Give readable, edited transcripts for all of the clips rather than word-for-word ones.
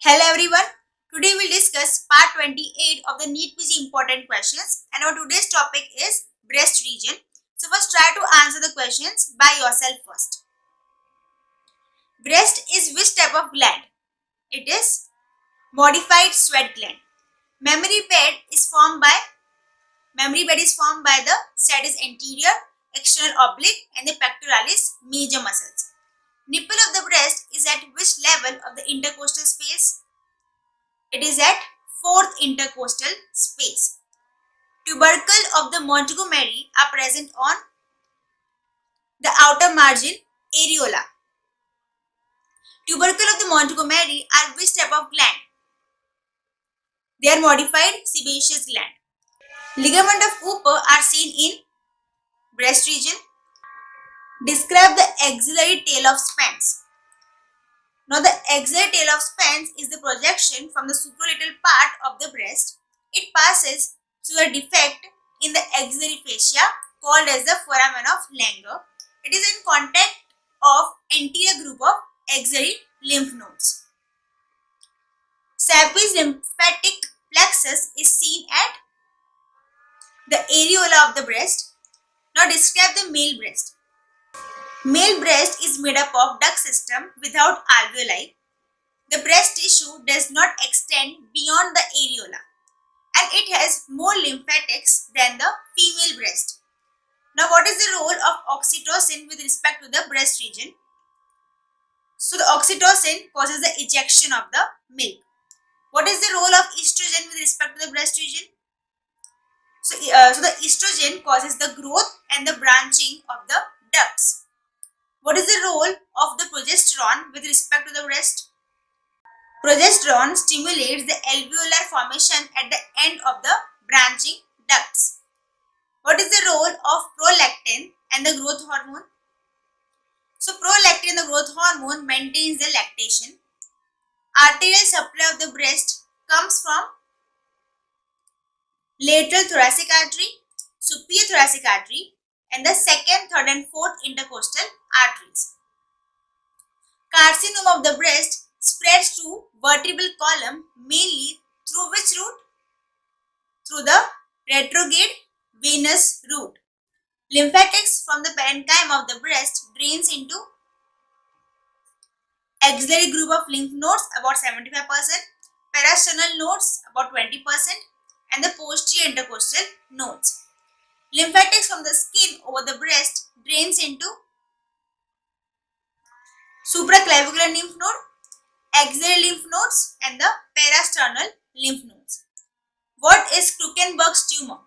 Hello everyone. Today we'll discuss part 28 of the NEET PG important questions, and our today's topic is breast region. So first try to answer the questions by yourself first. Breast is which type of gland? It is modified sweat gland. Memory bed is formed by the serratus anterior, external oblique and the pectoralis major muscles. Nipple of the breast is at which level of the intercostal space? It is at 4th intercostal space. Tubercle of the Montgomery are present on the outer margin areola. Tubercle of the Montgomery are which type of gland? They are modified sebaceous gland. Ligament of Cooper are seen in breast region. Describe the axillary tail of Spence. Now the axillary tail of Spence is the projection from the supralateral part of the breast. It passes through a defect in the axillary fascia called as the foramen of Langer. It is in contact of anterior group of axillary lymph nodes. Sappy's lymphatic plexus is seen at the areola of the breast. Now describe the male breast. Male breast is made up of duct system without alveoli. The breast tissue does not extend beyond the areola and it has more lymphatics than the female breast. Now what is the role of oxytocin with respect to the breast region? So the oxytocin causes the ejection of the milk. What is the role of estrogen with respect to the breast region? So the estrogen causes the growth and the branching of the ducts. What is the role of the progesterone with respect to the breast? Progesterone stimulates the alveolar formation at the end of the branching ducts. What is the role of prolactin and the growth hormone? So prolactin and the growth hormone maintains the lactation. Arterial supply of the breast comes from lateral thoracic artery, superior thoracic artery and the 2nd, 3rd and 4th intercostal arteries. Carcinoma of the breast spreads to vertebral column mainly through which route? Through the retrograde venous route. Lymphatics from the parenchyma of the breast drains into axillary group of lymph nodes about 75%, parasternal nodes about 20% and the posterior intercostal nodes. Lymphatics from the skin over the breast drains into supraclavicular lymph node, axillary lymph nodes and the parasternal lymph nodes. What is Krukenberg's tumor?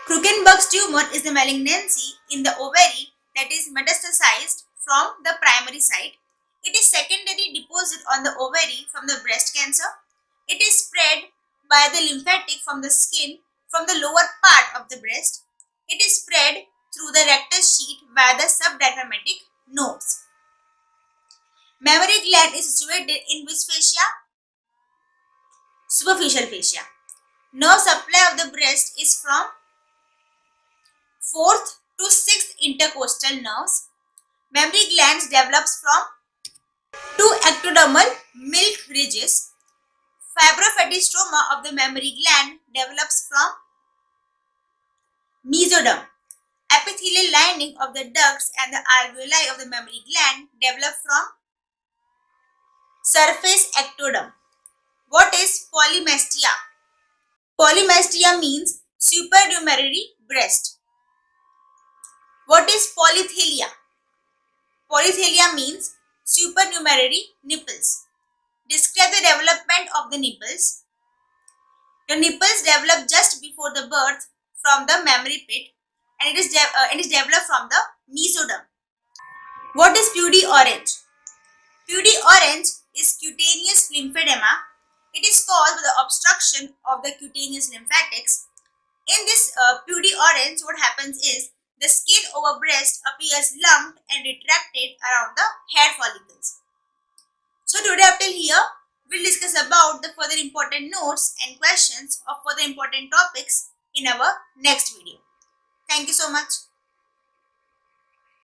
Krukenberg's tumor is the malignancy in the ovary that is metastasized from the primary site. It is secondary deposit on the ovary from the breast cancer. It is spread by the lymphatic from the skin from the lower part of the breast. It is spread through the rectus sheath via the subdiaphragmatic nodes. Mammary gland is situated in which fascia? Superficial fascia. Nerve supply of the breast is from 4th to 6th intercostal nerves. Mammary glands develops from 2 ectodermal milk ridges. Fibrofatty stroma of the mammary gland develops from mesoderm. Epithelial lining of the ducts and the alveoli of the mammary gland develop from surface ectoderm. What is polymastia? Polymastia means supernumerary breast. What is polythelia? Polythelia means supernumerary nipples. Describe the development of the nipples. The nipples develop just before the birth from the mammary pit and it is developed from the mesoderm. What is pudiorange? Pudiorange is cutaneous lymphedema. It is caused by the obstruction of the cutaneous lymphatics. In this pudiorange, what happens is the skin over breast appears lumped and retracted around the hair follicles. So today up till here, we'll discuss about the further important notes and questions of further important topics in our next video. Thank you so much.